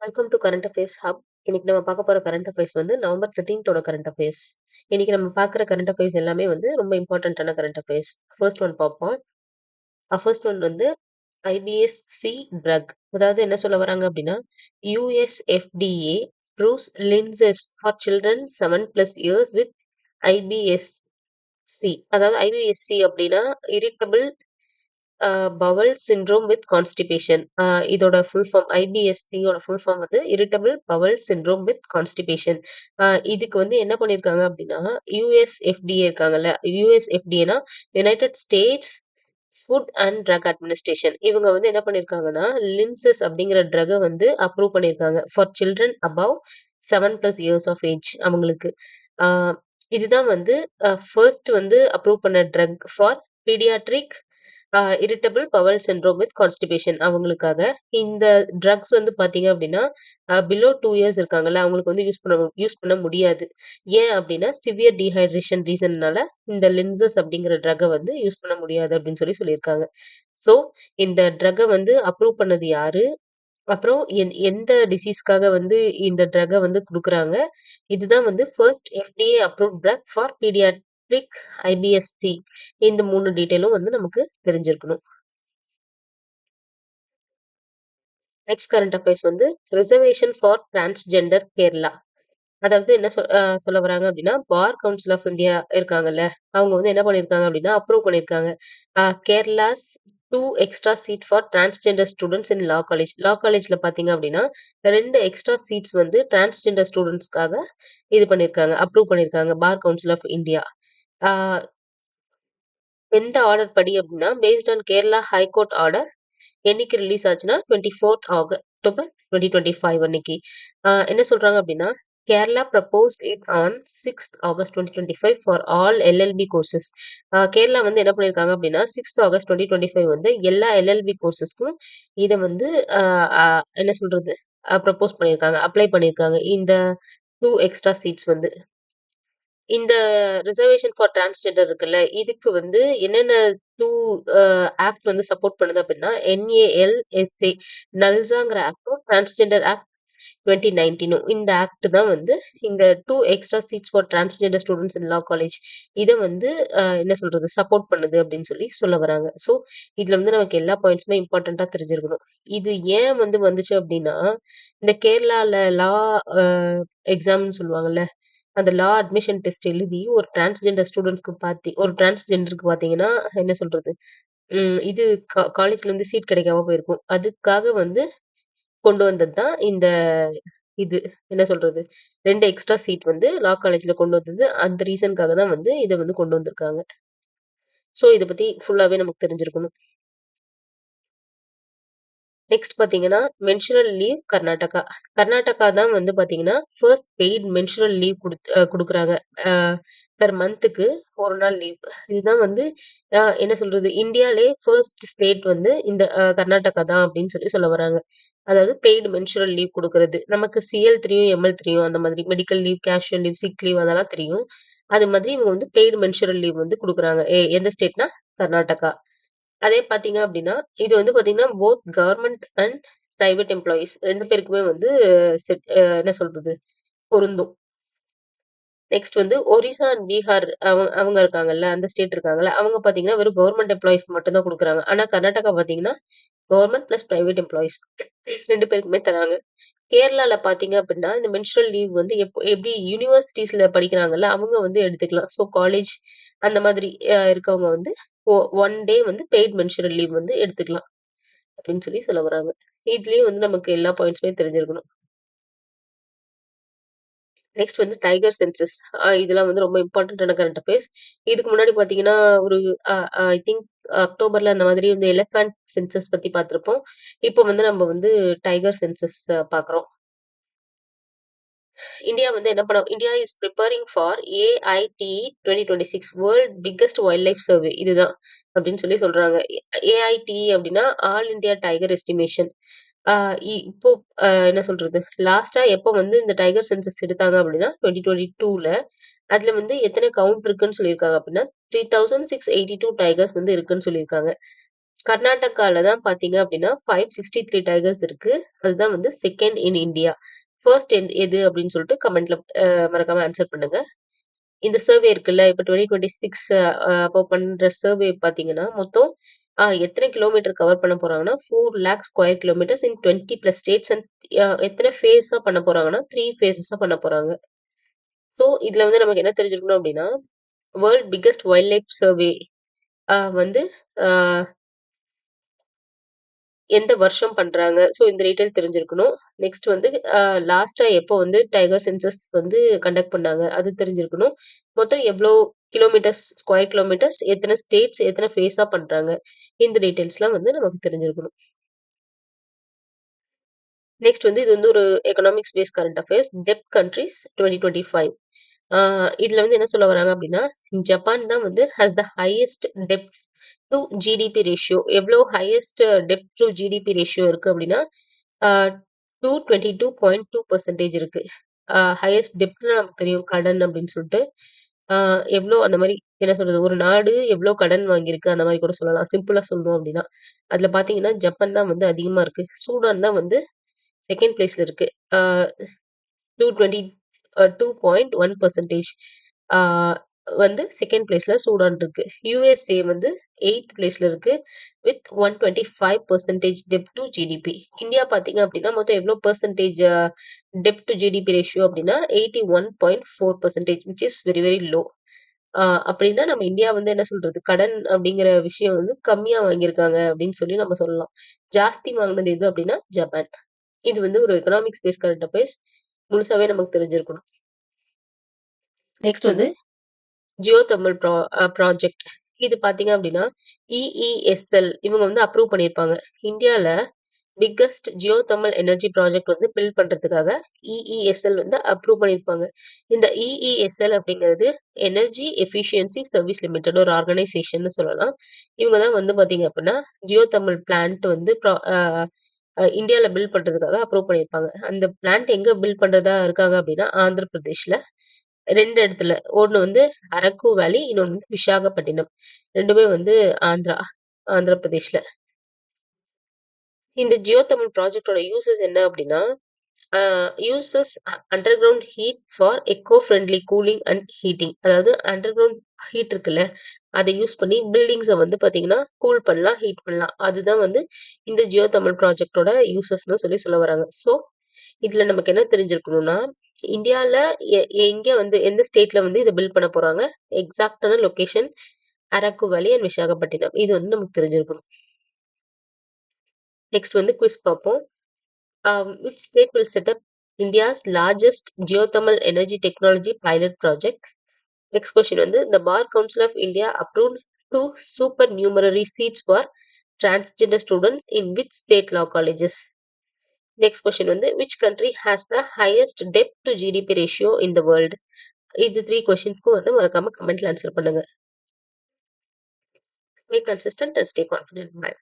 Welcome to current affairs hub. இன்னைக்கு நம்ம பார்க்க போற கரண்ட் அஃபேர்ஸ் வந்து நவம்பர் 13th கரண்ட் அஃபேர்ஸ். இன்னைக்கு நம்ம பார்க்குற கரண்ட் அஃபேர்ஸ் எல்லாமே வந்து ரொம்ப இம்பார்ட்டன்டான கரண்ட் அஃபேர்ஸ். ஃபர்ஸ்ட் ஒன் பார்ப்போம். ஃபர்ஸ்ட் ஒன் வந்து ஐபிஎஸ்சி ட்ரக். அதாவது என்ன சொல்ல வராங்க அப்படின்னா, USFDA approves Linzess for children 7+ years with IBSC. அதாவது ஐபிஎஸ்சி அப்படின்னா irritable bowel syndrome with constipation. இதோட ஃபுல் ஃபார்ம் ஐபிஎஸ்சியோட ஃபுல் ஃபார்ம் வந்து irritable bowel syndrome with constipation. இதுக்கு வந்து என்ன பண்ணியிருக்காங்க அப்படின்னா, யுஎஸ்எஃப்டிஏ இருக்காங்கல்ல, யுஎஸ்எஃப்டிஏனா United States food and drug administration. இவங்க வந்து என்ன பண்ணியிருக்காங்கன்னா, லின்சஸ் அப்படிங்கிற ட்ரகை வந்து அப்ரூவ் பண்ணியிருக்காங்க for children above 7+ years of age அவங்களுக்கு. ஆஹ் இதுதான் வந்து ஃபர்ஸ்ட் வந்து அப்ரூவ் பண்ண drug for pediatric irritable bowel syndrome with constipation அவங்களுக்காக. இந்த ட்ரக்ஸ் வந்து பாத்தீங்க அப்படின்னா பிலோ 2 இயர்ஸ் இருக்காங்கல்ல, அவங்களுக்கு வந்து யூஸ் பண்ண முடியாது. ஏன் அப்படின்னா சிவியர் டீஹைட்ரேஷன் ரீசன்னால இந்த லின்சஸ் அப்படிங்கிற ட்ரக்கை வந்து யூஸ் பண்ண முடியாது அப்படின்னு சொல்லியிருக்காங்க. ஸோ இந்த ட்ரக்கை வந்து அப்ரூவ் பண்ணது யாரு, அப்புறம் எந்த டிசீஸ்க்காக வந்து இந்த ட்ரக்கை வந்து குடுக்குறாங்க, இதுதான் வந்து first FDA approved drug for pediatric IBSC. இந்த 3 டீட்டெயிலும் வந்து நமக்கு தெரிஞ்சிருக்கணும். நெக்ஸ்ட் கரண்ட் அஃபேர்ஸ் வந்து ரிசர்வேஷன் ஃபார் டிரான்ஸ்ஜெண்டர் கேரளா. அதாவது என்ன சொல்ல வராங்க அப்படின்னா, பார் கவுன்சில் ஆஃப் இந்தியா இருக்காங்கல்ல, அவங்க வந்து என்ன பண்ணியிருக்காங்க அப்படின்னா அப்ரூவ் பண்ணியிருக்காங்க Kerala's 2 extra seat for transgender students in law college. Law காலேஜ்ல பாத்தீங்க அப்படின்னா 2 எக்ஸ்ட்ரா சீட்ஸ் வந்து டிரான்ஸ்ஜெண்டர் ஸ்டூடெண்ட்ஸ்க்காக இது பண்ணியிருக்காங்க, அப்ரூவ் பண்ணியிருக்காங்க பார் கவுன்சில் ஆஃப் இந்தியா. எந்த ஆர்டர் படி அப்படின்னா, based on Kerala high court order. என்னைக்கு ரிலீஸ் ஆச்சுன்னா 24th October 2025 அன்னைக்கு. என்ன சொல்றாங்க அப்படின்னா, Kerala proposed it on 6th August 2025 for all LLB courses. Kerala வந்து என்ன பண்ணியிருக்காங்க அப்படின்னா 6th August 2025 வந்து எல்லா எல்எல்பி கோர்சஸ்க்கும் இதை வந்து என்ன சொல்றது ப்ரப்போஸ் பண்ணியிருக்காங்க, அப்ளை பண்ணியிருக்காங்க இந்த 2 எக்ஸ்ட்ரா சீட்ஸ் வந்து. இந்த ரிசர்வேஷன் ஃபார் டிரான்ஸ்ஜெண்டர் இருக்குல்ல, இதுக்கு வந்து என்னென்ன 2 ஆக்ட் வந்து சப்போர்ட் பண்ணுது அப்படின்னா, என்ஏஎல்எஸ்ஏ நல்சாங்கிற ஆக்டும், டிரான்ஸ்ஜெண்டர் ஆக்ட் 2019 இந்த ஆக்ட் தான் வந்து இந்த 2 extra seeds for transgender students in law college இதை வந்து என்ன சொல்றது சப்போர்ட் பண்ணுது அப்படின்னு சொல்ல வராங்க. ஸோ இதுல வந்து நமக்கு எல்லா பாயிண்ட்ஸுமே இம்பார்ட்டண்டா தெரிஞ்சிருக்கணும். இது ஏன் வந்து வந்துச்சு அப்படின்னா, இந்த கேரளால லா எக்ஸாம்னு சொல்லுவாங்கல்ல, அந்த லா அட்மிஷன் டெஸ்ட் எழுதி ஒரு டிரான்ஸ்ஜெண்டருக்கு பாத்தீங்கன்னா என்ன சொல்றது இது காலேஜ்ல இருந்து சீட் கிடைக்காம போயிருக்கும். அதுக்காக வந்து கொண்டு வந்தது தான் இந்த இது என்ன சொல்றது 2 எக்ஸ்ட்ரா சீட் வந்து லா காலேஜ்ல கொண்டு வந்தது. அந்த ரீசனுக்காக தான் வந்து இதை வந்து கொண்டு வந்திருக்காங்க. ஸோ இதை பத்தி ஃபுல்லாவே நமக்கு தெரிஞ்சிருக்கணும். நெக்ஸ்ட் பாத்தீங்கன்னா மென்சுரல் லீவ் கர்நாடகா. கர்நாடகா தான் வந்து பாத்தீங்கன்னா ஃபர்ஸ்ட் பெய்ட் மென்சுரல் லீவ் கொடுக்குறாங்க. பெர் மந்த்துக்கு 1 நாள் லீவ். இதுதான் வந்து என்ன சொல்றது இந்தியாலே ஃபர்ஸ்ட் ஸ்டேட் வந்து இந்த கர்நாடகா தான் அப்படின்னு சொல்ல வராங்க. அதாவது பெய்டு மென்சுரல் லீவ் கொடுக்கறது. நமக்கு சிஎல் தெரியும், எம்எல் தெரியும், அந்த மாதிரி medical leave, casual leave, sick leave அதெல்லாம் தெரியும். அது மாதிரி இவங்க வந்து பெய்டு மென்சுரல் லீவ் வந்து கொடுக்குறாங்க. எந்த ஸ்டேட்னா கர்நாடகா. அதே பாத்தீங்க அப்படின்னா, இது வந்து பாத்தீங்கன்னா both government and private employees 2 பேருக்குமே வந்து என்ன சொல்றது பொருந்தும். நெக்ஸ்ட் வந்து ஒரிசா அண்ட் பீகார் அவங்க இருக்காங்கல்ல, அந்த ஸ்டேட் இருக்காங்கல்ல, அவங்க பாத்தீங்கன்னா வெறும் கவர்மெண்ட் எம்ப்ளாயீஸ்க்கு மட்டும் தான் கொடுக்குறாங்க. ஆனா கர்நாடகா பாத்தீங்கன்னா கவர்மெண்ட் பிளஸ் பிரைவேட் எம்ப்ளாயீஸ் 2 பேருக்குமே தராங்க. கேரளால பாத்தீங்க அப்படின்னா இந்த மென்சுரல் லீவ் வந்து எப்படி யூனிவர்சிட்டிஸ்ல படிக்கிறாங்கல்ல, அவங்க வந்து எடுத்துக்கலாம். ஸோ காலேஜ் அந்த மாதிரி இருக்கவங்க வந்து 1 டே வந்து பெய்ட் மென்சுரல் லீவ் வந்து எடுத்துக்கலாம் அப்படின்னு சொல்ல வராங்க. இதுலயும் வந்து நமக்கு எல்லா பாயிண்ட்ஸுமே தெரிஞ்சிருக்கணும். நெக்ஸ்ட் வந்து டைகர் சென்சஸ். இதெல்லாம் வந்து ரொம்ப இம்பார்ட்டன்டான கரண்ட் அஃபேர்ஸ். இதுக்கு முன்னாடி பாத்தீங்கன்னா ஒரு ஐ திங்க் அக்டோபர்ல அந்த மாதிரி வந்து எலிஃபண்ட் சென்சஸ் பத்தி பார்த்திருப்போம். இப்போ வந்து நம்ம வந்து டைகர் சென்சஸ் பாக்குறோம். India is preparing for AIT 2026 world biggest wild life survey. இதுதான் அப்படின்னு சொல்றாங்க. ஏஐடி அப்படின்னா ஆல் இந்தியா டைகர் எஸ்டிமேஷன். இப்போ என்ன சொல்றது லாஸ்டா எப்போ வந்து இந்த டைகர் சென்சஸ் எடுத்தாங்க அப்படின்னா 2022ல. அதுல வந்து எத்தனை கவுண்ட் இருக்குன்னு சொல்லியிருக்காங்க அப்படின்னா 3682 டைகர்ஸ் வந்து இருக்குன்னு சொல்லியிருக்காங்க. கர்நாடகால தான் பார்த்தீங்க அப்படின்னா 563 டைகர்ஸ் இருக்கு. அதுதான் வந்து செகண்ட் இன் இந்தியா. ஃபர்ஸ்ட் எது அப்படின்னு சொல்லிட்டு கமெண்ட்ல மறக்காம ஆன்சர் பண்ணுங்க. இந்த சர்வே இருக்குல்ல, இப்ப 2026 அப்போ பண்ற சர்வே பார்த்தீங்கன்னா, மொத்தம் எத்தனை கிலோமீட்டர் கவர் பண்ண போறாங்கன்னா, 4 lakh square kilometers in 20 plus states and எத்தனை ஃபேஸா பண்ண போறாங்கன்னா, 3 ஃபேஸஸா பண்ண போறாங்க. ஸோ, இதுல வந்து நமக்கு என்ன தெரிஞ்சுக்கணும் அப்படின்னா, world biggest wild life survey வந்து அ எந்த வருஷம் பண்றாங்க? ஸோ இந்த டீட்டெயில் தெரிஞ்சிருக்கணும். நெக்ஸ்ட் வந்து லாஸ்ட்டா எப்போ வந்து டைகர் சென்சஸ் வந்து கண்டக்ட் பண்ணாங்க? அது தெரிஞ்சிருக்கணும். மொத்தம் எவ்ளோ கிலோமீட்டர்ஸ், ஸ்கொயர் கிலோமீட்டர்ஸ், எத்தன ஸ்டேட்ஸ், எத்தன ஃபேஸா பண்றாங்க? இந்த டீட்டெயில்ஸ்லாம் வந்து நமக்கு தெரிஞ்சிருக்கணும். நெக்ஸ்ட் வந்து இது வந்து ஒரு எக்கனாமிக்ஸ் பேஸ் கரண்ட் அஃபேர்ஸ். டெப்ட் கண்ட்ரீஸ் 2025. ஆ இதுல வந்து என்ன சொல்ல வராங்க அப்டின்னா, ஜப்பான் தான் வந்து ஹேஸ் த ஹையஸ்ட் டெப்ட் டூ ஜிடிபி ரேஷியோ. எவ்ளோ ஹையஸ்ட் டெப்ட் டூ ஜிடிபி ரேஷியோ இருக்கு அப்டின்னா, ஆ 222.2% இருக்கு. ஹையஸ்ட் டெப்ட்னா நமக்கு தெரியும் கடன் அப்டின்னு சொல்ட்டு. ஆ எவ்ளோ அந்த மாரி என்ன சொல்றது? ஒரு நாடு எவ்ளோ கடன் வாங்கியிருக்கு அந்த மாரி கூட சொல்லலாம். சிம்பிளா சொல்லணும் அப்டின்னா. அதுல பார்த்தீங்கன்னா, ஜப்பான் தான் வந்து அதிகமா இருக்கு. சூடான் தான் வந்து 2ண்ட் பிளேஸ்ல இருக்கு. ஆ 222.1% ஆ வந்து 2ண்ட் பிளேஸ்ல சூடான் இருக்கு. யுஎஸ்ஏ வந்து 8த் பிளேஸ்ல இருக்கு. வித் 125% டெப்ட் டூ ஜிடிபி. இந்தியா பார்த்தீங்க அப்டின்னா, மொத்தம் எவ்ளோ பெர்சன்டேஜ் டெப்ட் டூ ஜிடிபி ரேஷியோ அப்டின்னா 81.4% which is very very low. ஆ அப்டின்னா நம்ம இந்தியா வந்து என்ன சொல்றது? கடன் அப்டிங்கிற விஷயம் வந்து கம்மியா வாங்கியிருக்காங்க அப்டின்னு சொல்லி நம்ம சொல்லலாம். ஜாஸ்தி வாங்குனது எது அப்டின்னா ஜப்பான். இது வந்து ஒரு எக்கனாமிக்ஸ் பேஸ் கரண்ட் அஃபேர்ஸ். முழுசாவே நமக்கு தெரிஞ்சிருக்கணும். நெக்ஸ்ட் வந்து ஜியோ தெர்மல் ப்ராஜெக்ட். இது பார்த்தீங்க அப்டின்னா, இஇஎஸ்எல் இவங்க வந்து அப்ரூவ் பண்ணியிருப்பாங்க. இந்தியால biggest Jio thermal energy project வந்து பில்ட் பண்றதுக்காக இஇஎஸ்எல் வந்து அப்ரூவ் பண்ணியிருப்பாங்க. இந்த இஇஎஸ்எல் அப்படிங்கிறது எனர்ஜி எஃபிஷியன்சி சர்வீஸ் லிமிடெட் ஒரு ஆர்கனைசேஷன்னு சொல்லலாம். இவங்க தான் வந்து பார்த்தீங்க அப்டின்னா, ஜியோ தெர்மல் பிளான்ட் வந்து ப்ரா அ இந்தியால பில்ட் பண்றதுக்காக அப்ரூவ் பண்ணியிருப்பாங்க. அந்த பிளான்ட் எங்க பில்ட் பண்றதா இருக்காங்க அப்டின்னா, ஆந்திர பிரதேஷ்ல 2 இடத்துல. ஒண்ணு வந்து அரக்கு வேலி, இன்னொன்னு வந்து விசாகப்பட்டினம். 2மே வந்து ஆந்திரா, ஆந்திர பிரதேஷ்ல. இந்த ஜியோ தெர்மல் ப்ராஜெக்ட்டோட யூசஸ் என்ன அப்டின்னா, ஆ uses underground heat for eco friendly cooling and heating. அதாவது அண்டர் கிரவுண்ட் ஹீட் இருக்குல்ல, அத யூஸ் பண்ணி பில்டிங்ஸ வந்து பார்த்தீங்கன்னா, கூல் பண்ணலாம், ஹீட் பண்ணலாம். அதுதான் வந்து இந்த ஜியோ தெர்மல் ப்ராஜெக்ட்டோட யூசஸ்ன்னு சொல்லி சொல்ல வராங்க. ஸோ, இதுல நமக்கு என்ன தெரிஞ்சிருக்கணும்னா, இந்தியால எங்க வந்து எந்த ஸ்டேட்ல வந்து இத பில்ட் பண்ண போறாங்க? எக்ஸாக்ட்டான லொகேஷன் அரக்கு வேலி அண்ட் விசாகப்பட்டினம். இது வந்து நமக்கு தெரிஞ்சிருக்கணும். நெக்ஸ்ட் வந்து குவிஸ் பார்ப்போம். Which state will set up India's largest geothermal energy technology pilot project? Next question வந்து the Bar Council of India approved 2 supernumerary seats for transgender students in which state law colleges? Next question வந்து which country has the highest debt to GDP ratio in the world? இது 3 கொஸ்டின்ஸ்க்கும் வந்து மறக்காம கமெண்ட்ல answer பண்ணுங்க. Stay consistent and stay confident. Bye.